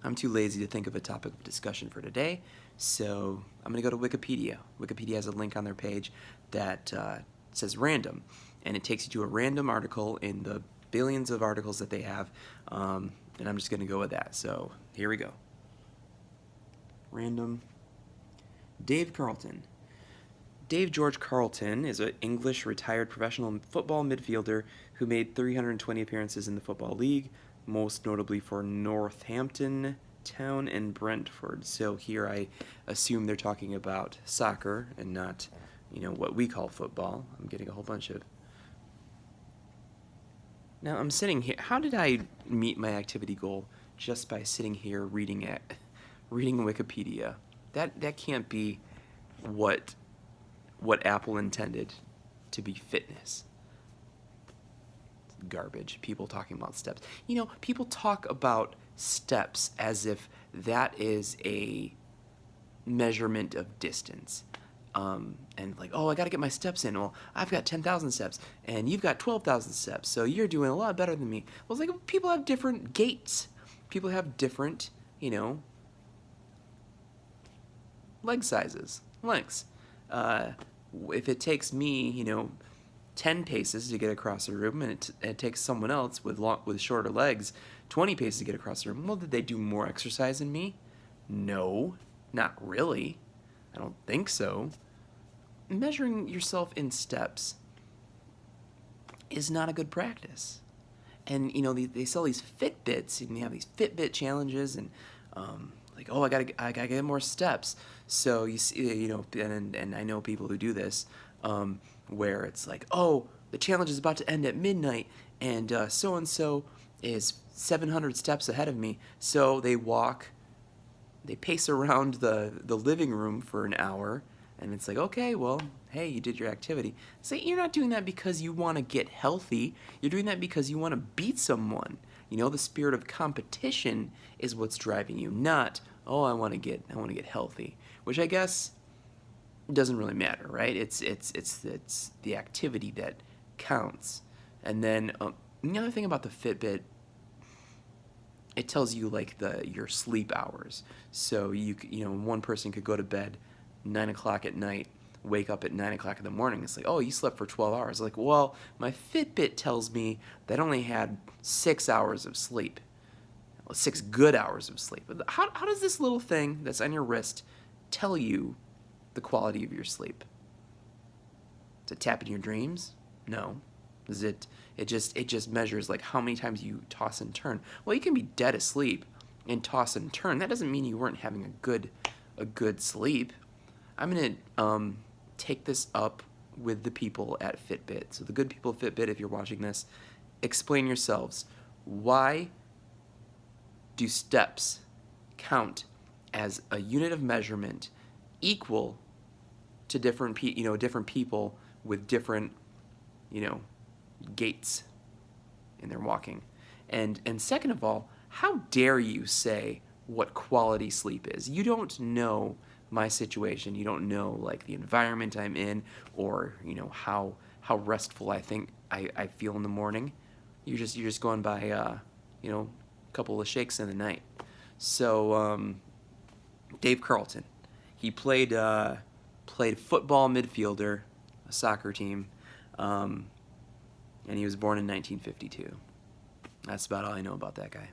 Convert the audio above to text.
I'm too lazy to think of a topic of discussion for today, so I'm going to go to Wikipedia. Wikipedia has a link on their page that says random, and it takes you to a random article in the billions of articles that they have, and I'm just going to go with that. So here we go. Random. Dave Carlton. Dave George Carlton is an English retired professional football midfielder who made 320 appearances in the Football League, most notably for Northampton Town and Brentford. So here I assume they're talking about soccer and not, what we call football. I'm getting a whole bunch of... Now I'm sitting here. How did I meet my activity goal just by sitting here reading Wikipedia? That can't be what Apple intended to be fitness. It's garbage. People talking about steps. People talk about steps as if that is a measurement of distance. And like, oh, I got to get my steps in. Well, I've got 10,000 steps, and you've got 12,000 steps, so you're doing a lot better than me. Well, it's like people have different gaits. People have different, leg sizes, lengths. If it takes me, 10 paces to get across a room, and it takes someone else with shorter legs 20 paces to get across the room, well, did they do more exercise than me? No, not really. I don't think so. Measuring yourself in steps is not a good practice. And, they sell these Fitbits, and they have these Fitbit challenges, and like, oh, I gotta get more steps. So you see, and I know people who do this, where it's like, oh, the challenge is about to end at midnight, and so and so is 700 steps ahead of me. So they pace around the living room for an hour, and it's like, okay, well, hey, you did your activity. So you're not doing that because you want to get healthy. You're doing that because you want to beat someone. The spirit of competition is what's driving you, not, oh, I want to get healthy, which I guess doesn't really matter, right? It's the activity that counts. And then the other thing about the Fitbit, it tells you like your sleep hours. So one person could go to bed 9 o'clock at night, wake up at 9 o'clock in the morning. It's like, oh, you slept for 12 hours. Like, well, my Fitbit tells me that I only had 6 hours of sleep. 6 good hours of sleep. How does this little thing that's on your wrist tell you the quality of your sleep? Does it tap in your dreams? No. Does it just measures like how many times you toss and turn. Well, you can be dead asleep and toss and turn. That doesn't mean you weren't having a good sleep. I'm gonna take this up with the people at Fitbit. So the good people at Fitbit, if you're watching this, explain yourselves. Why do steps count as a unit of measurement equal to different people with different, gaits in their walking? And second of all, how dare you say what quality sleep is? You don't know my situation. You don't know like the environment I'm in, or how restful I think I feel in the morning. You're just going by a couple of shakes in the night. So Dave Carlton, he played football midfielder, a soccer team, and he was born in 1952. That's about all I know about that guy.